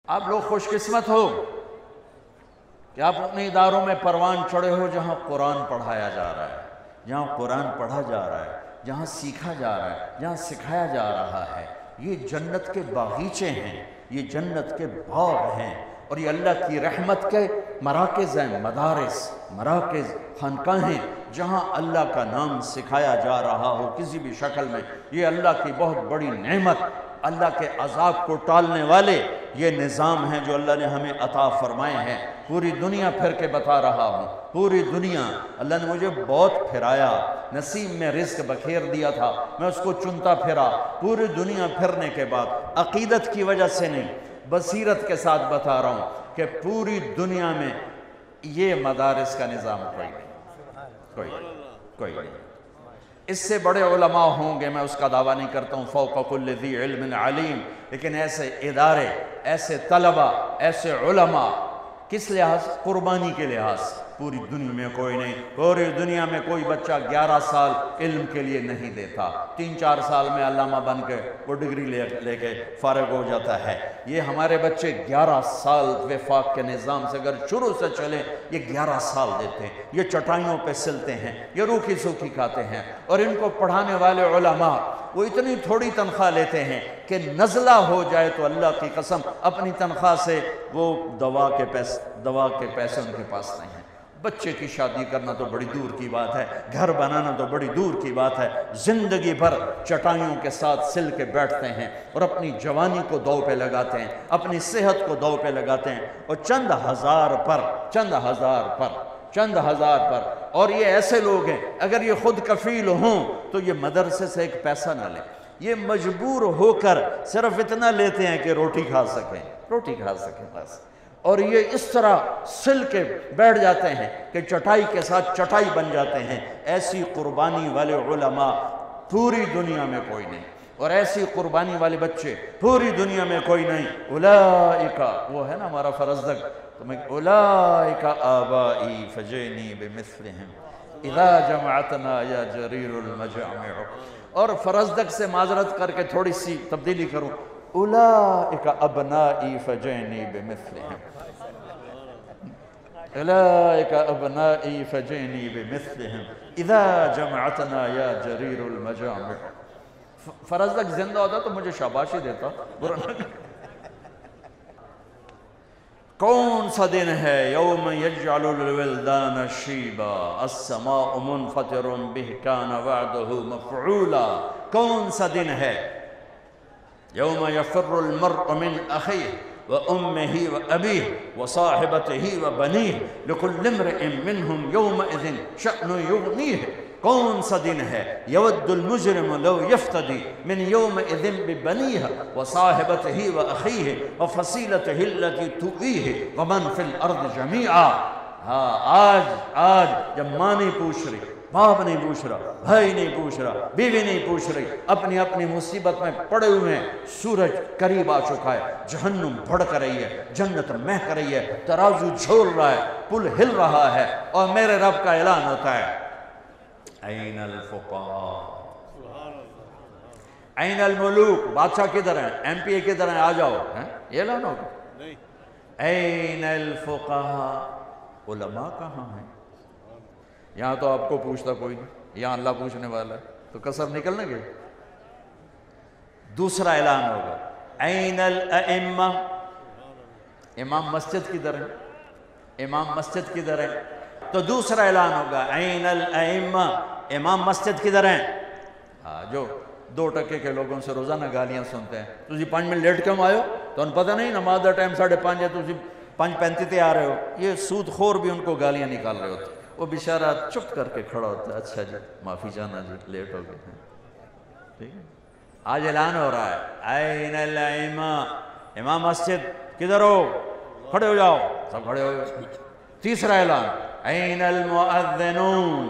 آپ لوگ خوش قسمت ہو کہ آپ اپنے اداروں میں پروان چڑھے ہو جہاں قرآن پڑھایا جا رہا ہے، جہاں قرآن پڑھا جا رہا ہے، جہاں سیکھا جا رہا ہے، جہاں سکھایا جا رہا ہے۔ یہ جنت کے باغیچے ہیں، یہ جنت کے باغ ہیں، اور یہ اللہ کی رحمت کے مراکز ہیں، مراکز خانقاہیں جہاں اللہ کا نام سکھایا جا رہا ہو کسی بھی شکل میں۔ یہ اللہ کی بہت بڑی نعمت، اللہ کے عذاب کو ٹالنے والے یہ نظام ہیں جو اللہ نے ہمیں عطا فرمائے ہیں۔ پوری دنیا پھر کے بتا رہا ہوں، پوری دنیا اللہ نے مجھے بہت پھرایا، نصیب میں رزق بکھیر دیا تھا، میں اس کو چنتا پھرا۔ پوری دنیا پھرنے کے بعد عقیدت کی وجہ سے نہیں، بصیرت کے ساتھ بتا رہا ہوں کہ پوری دنیا میں یہ مدارس کا نظام کوئی نہیں۔ اس سے بڑے علماء ہوں گے، میں اس کا دعویٰ نہیں کرتا ہوں، فوق کل ذی علم علیم، لیکن ایسے ادارے، ایسے طلبہ، ایسے علماء کس لحاظ؟ قربانی کے لحاظ پوری دنیا میں کوئی نہیں۔ پوری دنیا میں کوئی بچہ 11 سال علم کے لیے نہیں دیتا، 3-4 سال میں علامہ بن کے وہ ڈگری لے کے فارغ ہو جاتا ہے۔ یہ ہمارے بچے 11 سال وفاق کے نظام سے اگر شروع سے چلیں، یہ 11 سال دیتے ہیں، یہ چٹائیوں پہ سلتے ہیں، یہ روکھی سوکھی کھاتے ہیں، اور ان کو پڑھانے والے علماء وہ اتنی تھوڑی تنخواہ لیتے ہیں کہ نزلہ ہو جائے تو اللہ کی قسم اپنی تنخواہ سے وہ دوا کے پیسے ان کے پاس نہیں ہیں۔ بچے کی شادی کرنا تو بڑی دور کی بات ہے، گھر بنانا تو بڑی دور کی بات ہے، زندگی بھر چٹائیوں کے ساتھ سل کے بیٹھتے ہیں اور اپنی جوانی کو دو پہ لگاتے ہیں، اپنی صحت کو دو پہ لگاتے ہیں، اور چند ہزار پر اور یہ ایسے لوگ ہیں اگر یہ خود کفیل ہوں تو یہ مدرسے سے ایک پیسہ نہ لیں، یہ مجبور ہو کر صرف اتنا لیتے ہیں کہ روٹی کھا سکیں بس، اور یہ اس طرح سل کے بیٹھ جاتے ہیں کہ چٹائی کے ساتھ چٹائی بن جاتے ہیں۔ ایسی قربانی والے علماء پوری دنیا میں کوئی نہیں، اور ایسی قربانی والے بچے پوری دنیا میں کوئی نہیں۔ اولئک، وہ ہے نا ہمارا فرزدق، اولئک آبائی فجئنی بمثلہم اذا جمعتنا یا جریر المجامع۔ اور فرزدق سے معذرت کر کے تھوڑی سی تبدیلی کروں، اولئک ابنائی فجئنی بمثلہم، اولئک ابنائی فجئنی بمثلہم اذا جمعتنا یا جریر المجامع۔ فرزدق زندہ ہوتا تو مجھے شاباشی دیتا، برا نہ کون سا دن ہے؟ یوم یجعل الولدان شیبا السماء منفطر بہ کان وعدہ مفعولا۔ کون سا دن ہے؟ یوم یفر المرء من اخیہ وامہ وابیہ وصاحبتہ وبنیہ لکل امرئ منہم یومئذ شأن یغنیہ۔ کون سا دن ہے؟ یود المجرم لو یفتدی من یومئذ ببنیہ وصاحبتہ واخیہ وفصیلتہ التی تؤویہ ومن فی الارض جمیعا۔ ہاں آج جب ماں نہیں پوچھ رہی، باپ نہیں پوچھ رہا، بھائی نہیں پوچھ رہا، بیوی نہیں پوچھ رہی، اپنی مصیبت میں پڑے ہوئے ہیں، سورج قریب آ چکا ہے، جہنم بھڑک رہی ہے، جنت مہک رہی ہے، ترازو جھول رہا ہے، پل ہل رہا ہے، اور میرے رب کا اعلان ہوتا ہے، این الفقراء، این الملوک، بادشاہ کدھر ہیں، ایم پی اے کدھر ہیں، آ جاؤ، یہ اعلان ہوگا، این الفقراء، علماء کہاں ہیں؟ یہاں تو آپ کو پوچھتا کوئی نہیں، یہاں اللہ پوچھنے والا ہے، تو کسر نکلنے گے۔ دوسرا اعلان ہوگا، این الائمہ، امام مسجد کدھر ہے، امام مسجد کدھر ہے؟ تو دوسرا اعلان ہوگا، این الائمہ، امام مسجد کدھر ہیں؟ جو 2% کے لوگوں سے روزانہ گالیاں سنتے ہیں، تُسی 5 منٹ لیٹ کیوں آئے ہو؟ تو ان پتہ نہیں نماز دا ٹائم 5:30 ہے، تُسی 5:35 تے آ رہے ہو۔ یہ سود خور بھی ان کو گالیاں نکال رہے ہوتے، وہ بیچارہ چپ کر کے کھڑا ہوتا ہے، اچھا جی معافی چاہنا جی لیٹ ہو گئے ہیں، ٹھیک ہے۔ آج اعلان ہو رہا ہے، این الائمہ، امام مسجد کدھر ہو؟ کھڑے ہو جاؤ، سب کھڑے ہو جاؤ۔ تیسرا اعلان، این المؤذنون،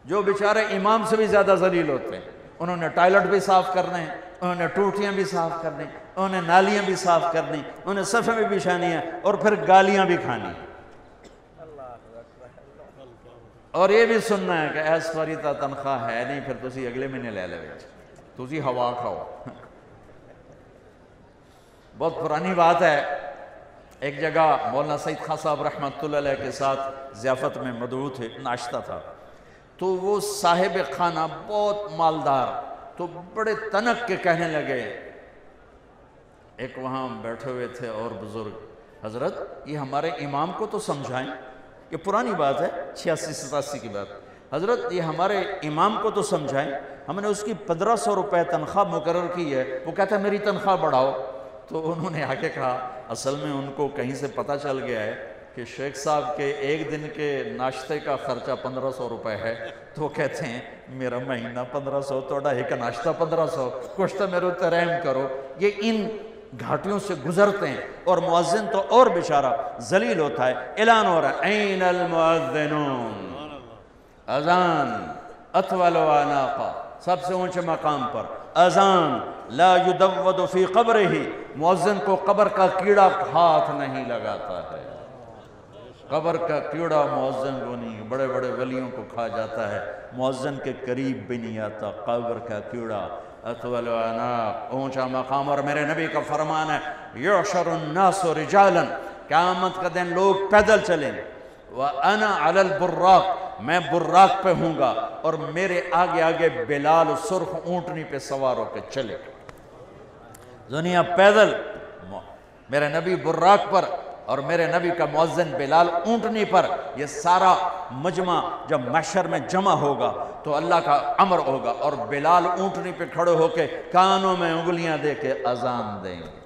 جو بیچارے امام سے بھی زیادہ ذلیل ہوتے ہیں، انہوں نے ٹائلٹ بھی صاف کرنے ہیں، انہوں نے ٹوٹیاں بھی صاف کرنی، انہوں نے نالیاں بھی صاف کرنی، انہوں نے صفحے بھی بچھانی ہیں، اور پھر گالیاں بھی کھانی، اور یہ بھی سننا ہے کہ ایس فاری تا تنخواہ ہے نہیں، پھر تسی اگلے مہینے لے لے، تسی ہوا کھاؤ۔ بہت پرانی بات ہے، ایک جگہ مولانا سعید خان صاحب رحمۃ اللہ علیہ کے ساتھ ضیافت میں مدعو تھے، ناشتہ تھا، تو وہ صاحب خانہ بہت مالدار، تو بڑے تنک کے کہنے لگے، ایک وہاں بیٹھے ہوئے تھے اور بزرگ، حضرت یہ ہمارے امام کو تو سمجھائیں، یہ پرانی بات ہے 86-87 کی بات، حضرت یہ ہمارے امام کو تو سمجھائیں، ہم نے اس کی 1500 روپے تنخواہ مقرر کی ہے، وہ کہتا ہے میری تنخواہ بڑھاؤ۔ تو انہوں نے آگے کہا اصل میں ان کو کہیں سے پتہ چل گیا ہے کہ شیخ صاحب کے ایک دن کے ناشتے کا خرچہ 1500 روپے ہے، تو وہ کہتے ہیں میرا مہینہ 1500 توڑا ایک ناشتہ 1500، کچھ تو میرے اتنے رحم کرو۔ یہ ان گھاٹیوں سے گزرتے ہیں، اور مؤذن تو اور بیچارہ ذلیل ہوتا ہے، اعلان ہو رہا ہے این المؤذنون، اذان اطول عناقہ، سب سے اونچے مقام پر اذان، لا یدود فی قبرہ، مؤذن کو قبر کا کیڑا ہاتھ نہیں لگاتا ہے، قبر کا کیڑا مؤذن کو نہیں، بڑے بڑے ولیوں کو کھا جاتا ہے، مؤذن کے قریب بھی نہیں آتا قبر کا کیڑا، اطول عناق، اونچا مقام۔ اور میرے نبی کا فرمان ہے یحشر الناس رجالا، قیامت کا دن لوگ پیدل چلیں، وَأَنَا عَلَى الْبُرَّاقِ، میں براق پہ ہوں گا، اور میرے آگے آگے بلال سرخ اونٹنی پہ سوار ہو کے چلے، دنیا پیدل، میرے نبی براق پر اور میرے نبی کا مؤذن بلال اونٹنی پر۔ یہ سارا مجمع جب محشر میں جمع ہوگا تو اللہ کا امر ہوگا، اور بلال اونٹنی پہ کھڑے ہو کے کانوں میں انگلیاں دے کے اذان دیں گے۔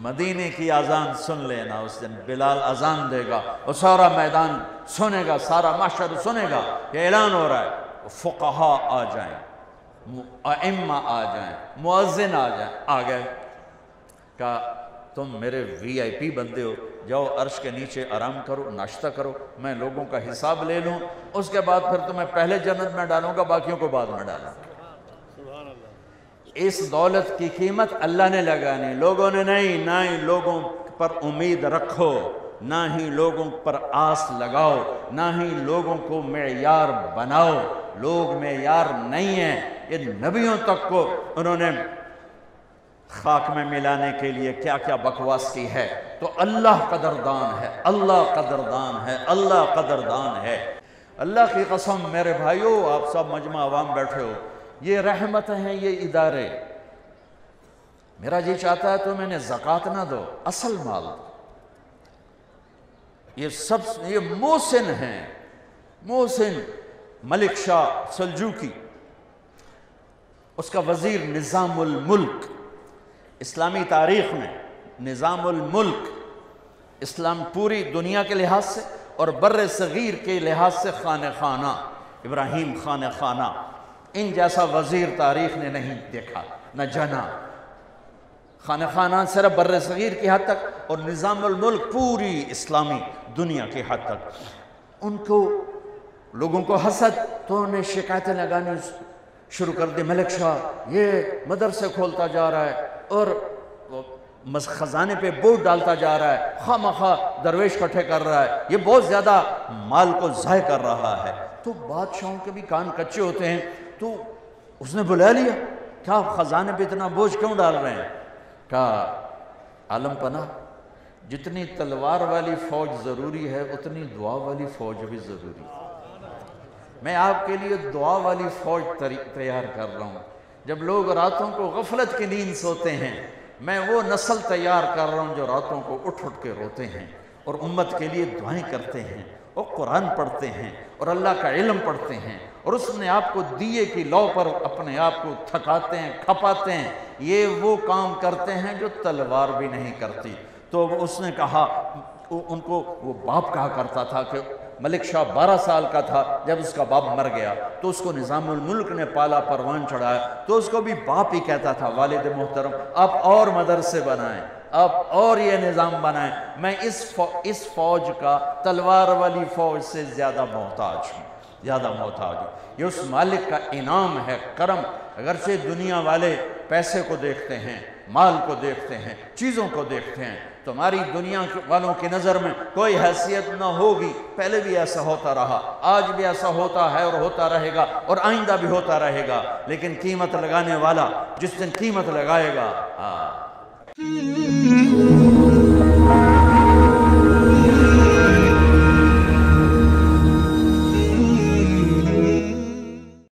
مدینے کی اذان سن لینا، اس دن بلال اذان دے گا اور سارا میدان سنے گا، سارا محشر سنے گا، یہ اعلان ہو رہا ہے، فقہاء آ جائیں، ائمہ آ جائیں، مؤذن آ جائیں، آ گئے، کہا تم میرے وی آئی پی بندے ہو، جاؤ عرش کے نیچے آرام کرو، ناشتہ کرو، میں لوگوں کا حساب لے لوں، اس کے بعد پھر تمہیں پہلے جنت میں ڈالوں گا، باقیوں کو بعد میں ڈالوں گا۔ اس دولت کی قیمت اللہ نے لگانی، لوگوں نے نہیں، نہ ہی لوگوں پر امید رکھو، نہ ہی لوگوں پر آس لگاؤ، نہ ہی لوگوں کو معیار بناؤ، لوگ معیار نہیں ہیں۔ یہ نبیوں تک کو انہوں نے خاک میں ملانے کے لیے کیا کیا بکواس کی ہے، تو اللہ قدردان ہے، اللہ قدردان ہے، اللہ قدردان ہے۔ اللہ کی قسم میرے بھائیو، آپ سب مجمع عوام بیٹھے ہو، یہ رحمت ہیں، یہ ادارے، میرا جی چاہتا ہے تو میں نے زکوٰۃ نہ دو، اصل مال دو۔ یہ محسن ہیں، محسن ملک شاہ سلجوقی، اس کا وزیر نظام الملک، اسلامی تاریخ میں نظام الملک، اسلام پوری دنیا کے لحاظ سے اور بر صغیر کے لحاظ سے خانہ خانہ، ابراہیم خانہ خانہ، ان جیسا وزیر تاریخ نے نہیں دیکھا نہ جنا۔ خانہ خانہ صرف بر صغیر کی حد تک، اور نظام الملک پوری اسلامی دنیا کی حد تک۔ ان کو لوگوں کو حسد، تو انہیں شکایتیں لگانی شروع کر دی، ملک شاہ یہ مدرسے کھولتا جا رہا ہے اور خزانے پہ بوجھ ڈالتا جا رہا ہے، خواہ مخواہ درویش کٹھے کر رہا ہے، یہ بہت زیادہ مال کو ضائع کر رہا ہے۔ تو بادشاہوں کے بھی کان کچے ہوتے ہیں، تو اس نے بلا لیا، کیا خزانے پہ اتنا بوجھ کیوں ڈال رہے ہیں؟ کہا عالم پناہ، جتنی تلوار والی فوج ضروری ہے اتنی دعا والی فوج بھی ضروری ہے۔ میں آپ کے لیے دعا والی فوج تیار کر رہا ہوں۔ جب لوگ راتوں کو غفلت کی نیند سوتے ہیں، میں وہ نسل تیار کر رہا ہوں جو راتوں کو اٹھ اٹھ کے روتے ہیں اور امت کے لیے دعائیں کرتے ہیں اور قرآن پڑھتے ہیں اور اللہ کا علم پڑھتے ہیں، اور اس نے آپ کو دیے کی لو پر اپنے آپ کو تھکاتے ہیں، کھپاتے ہیں۔ یہ وہ کام کرتے ہیں جو تلوار بھی نہیں کرتی۔ تو اس نے کہا، ان کو وہ باپ کہا کرتا تھا کہ ملک شاہ 12 سال کا تھا جب اس کا باپ مر گیا، تو اس کو نظام الملک نے پالا، پروان چڑھایا، تو اس کو بھی باپ ہی کہتا تھا، والد محترم آپ اور مدرسے بنائیں، آپ اور یہ نظام بنائیں، میں اس فوج کا تلوار والی فوج سے زیادہ محتاج ہوں، زیادہ محتاج ہوں۔ یہ اس مالک کا انعام ہے، کرم۔ اگرچہ دنیا والے پیسے کو دیکھتے ہیں، مال کو دیکھتے ہیں، چیزوں کو دیکھتے ہیں، تمہاری دنیا والوں کی نظر میں کوئی حیثیت نہ ہوگی، پہلے بھی ایسا ہوتا رہا، آج بھی ایسا ہوتا ہے اور ہوتا رہے گا اور آئندہ بھی ہوتا رہے گا، لیکن قیمت لگانے والا جس دن قیمت لگائے گا، ہے۔